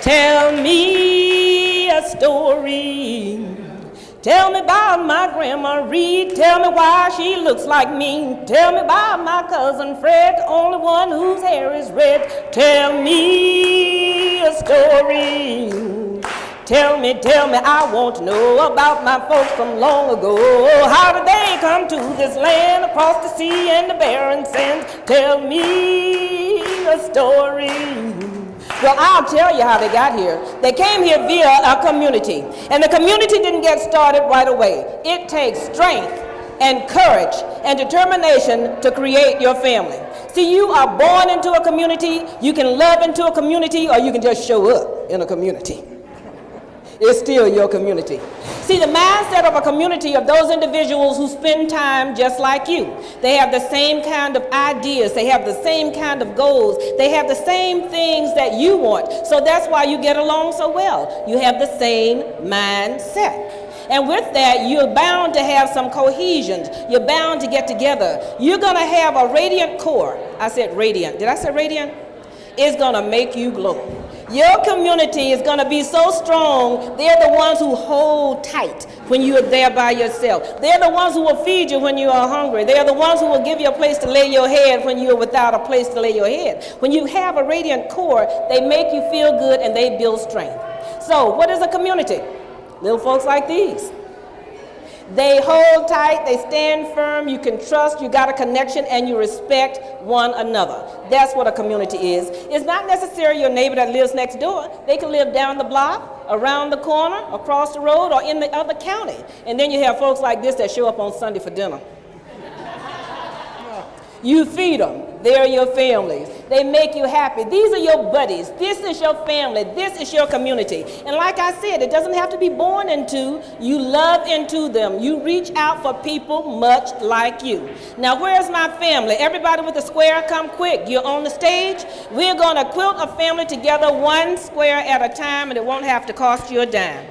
Tell me a story. Tell me about my grandma Reed. Tell me why she looks like me. Tell me about my cousin Fred, the only one whose hair is red. Tell me a story. Tell me, I want to know about my folks from long ago. How did they come to this land across the sea and the barren sands? Tell me a story. Well, I'll tell you how they got here. They came here via a community, and the community didn't get started right away. It takes strength and courage and determination to create your family. See, you are born into a community, you can love into a community, or you can just show up in a community. It's still your community. See, the mindset of a community of those individuals who spend time just like you. They have the same kind of ideas. They have the same kind of goals. They have the same things that you want. So that's why you get along so well. You have the same mindset. And with that, you're bound to have some cohesion. You're bound to get together. You're going to have a radiant core. I said radiant. Did I say radiant? It's going to make you glow. Your community is going to be so strong, they're the ones who hold tight when you are there by yourself. They're the ones who will feed you when you are hungry. They're the ones who will give you a place to lay your head when you're without a place to lay your head. When you have a radiant core, they make you feel good and they build strength. So what is a community? Little folks like these. They hold tight, they stand firm, you can trust, you got a connection, and you respect one another. That's what a community is. It's not necessarily your neighbor that lives next door. They can live down the block, around the corner, across the road, or in the other county. And then you have folks like this that show up on Sunday for dinner. You feed them. They're your families. They make you happy. These are your buddies. This is your family. This is your community. And like I said, it doesn't have to be born into. You love into them. You reach out for people much like you. Now, where's my family? Everybody with a square, come quick. You're on the stage. We're going to quilt a family together one square at a time, and it won't have to cost you a dime.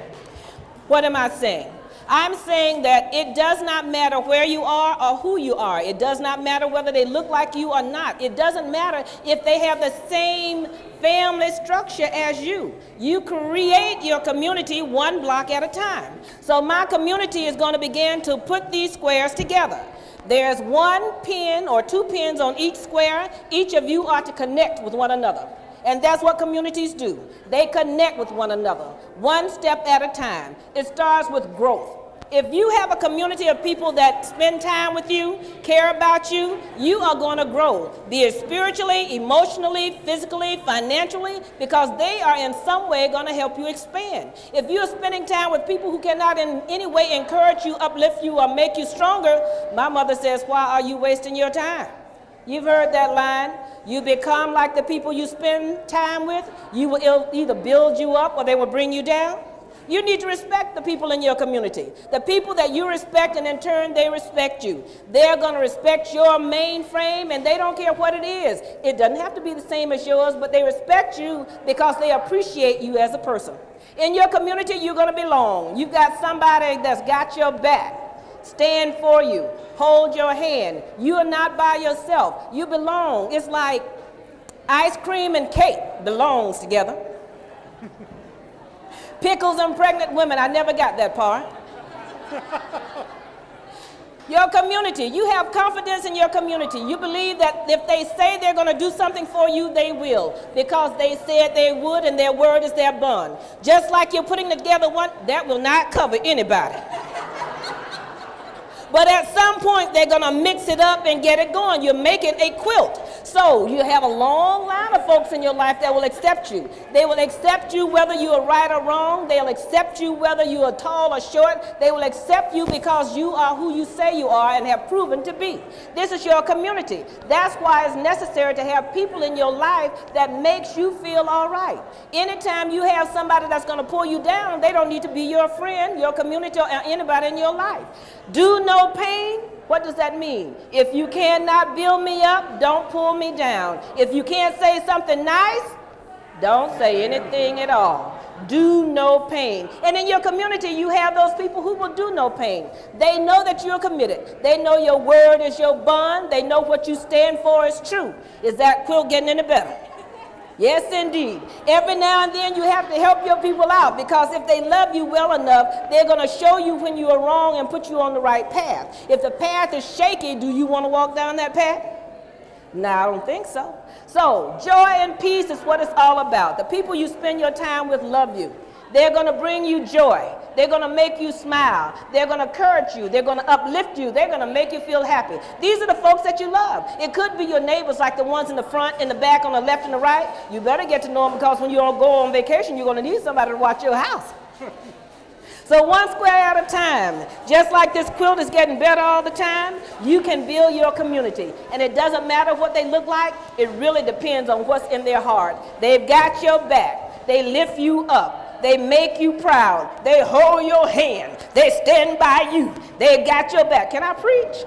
What am I saying? I'm saying that it does not matter where you are or who you are. It does not matter whether they look like you or not. It doesn't matter if they have the same family structure as you. You create your community one block at a time. So my community is going to begin to put these squares together. There's one pin or two pins on each square. Each of you are to connect with one another. And that's what communities do. They connect with one another, one step at a time. It starts with growth. If you have a community of people that spend time with you, care about you, you are going to grow, be it spiritually, emotionally, physically, financially, because they are in some way going to help you expand. If you're spending time with people who cannot in any way encourage you, uplift you, or make you stronger, my mother says, why are you wasting your time? You've heard that line. You become like the people you spend time with. You will either build you up or they will bring you down. You need to respect the people in your community. The people that you respect, and in turn they respect you. They're going to respect your mainframe, and they don't care what it is. It doesn't have to be the same as yours, but they respect you because they appreciate you as a person. In your community, you're going to belong. You've got somebody that's got your back. Stand for you. Hold your hand. You are not by yourself. You belong. It's like ice cream and cake belongs together. Pickles and pregnant women, I never got that part. Your community, you have confidence in your community. You believe that if they say they're going to do something for you, they will, because they said they would, and their word is their bond. Just like you're putting together one, that will not cover anybody. But at some point, they're going to mix it up and get it going. You're making a quilt. So you have a long line of folks in your life that will accept you. They will accept you whether you are right or wrong. They'll accept you whether you are tall or short. They will accept you because you are who you say you are and have proven to be. This is your community. That's why it's necessary to have people in your life that makes you feel all right. Anytime you have somebody that's going to pull you down, they don't need to be your friend, your community, or anybody in your life. Do no pain. What does that mean? If you cannot build me up, don't pull me down. If you can't say something nice, don't say anything at all. Do no pain. And in your community, you have those people who will do no pain. They know that you're committed. They know your word is your bond. They know what you stand for is true. Is that quilt getting any better? Yes, indeed. Every now and then you have to help your people out, because if they love you well enough, they're going to show you when you are wrong and put you on the right path. If the path is shaky, do you want to walk down that path? No, I don't think so. So joy and peace is what it's all about. The people you spend your time with love you. They're going to bring you joy. They're going to make you smile. They're going to encourage you. They're going to uplift you. They're going to make you feel happy. These are the folks that you love. It could be your neighbors, like the ones in the front, in the back, on the left and the right. You better get to know them, because when you all go on vacation, you're going to need somebody to watch your house. So one square at a time. Just like this quilt is getting better all the time, you can build your community. And it doesn't matter what they look like. It really depends on what's in their heart. They've got your back. They lift you up. They make you proud. They hold your hand. They stand by you. They got your back. Can I preach?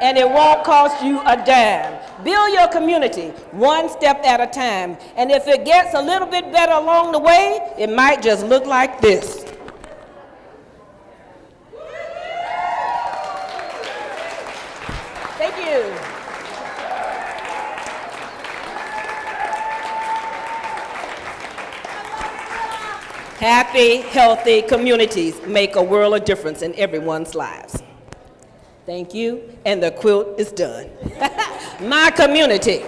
And it won't cost you a dime. Build your community one step at a time. And if it gets a little bit better along the way, it might just look like this. Thank you. Happy, healthy communities make a world of difference in everyone's lives. Thank you, and the quilt is done. My community.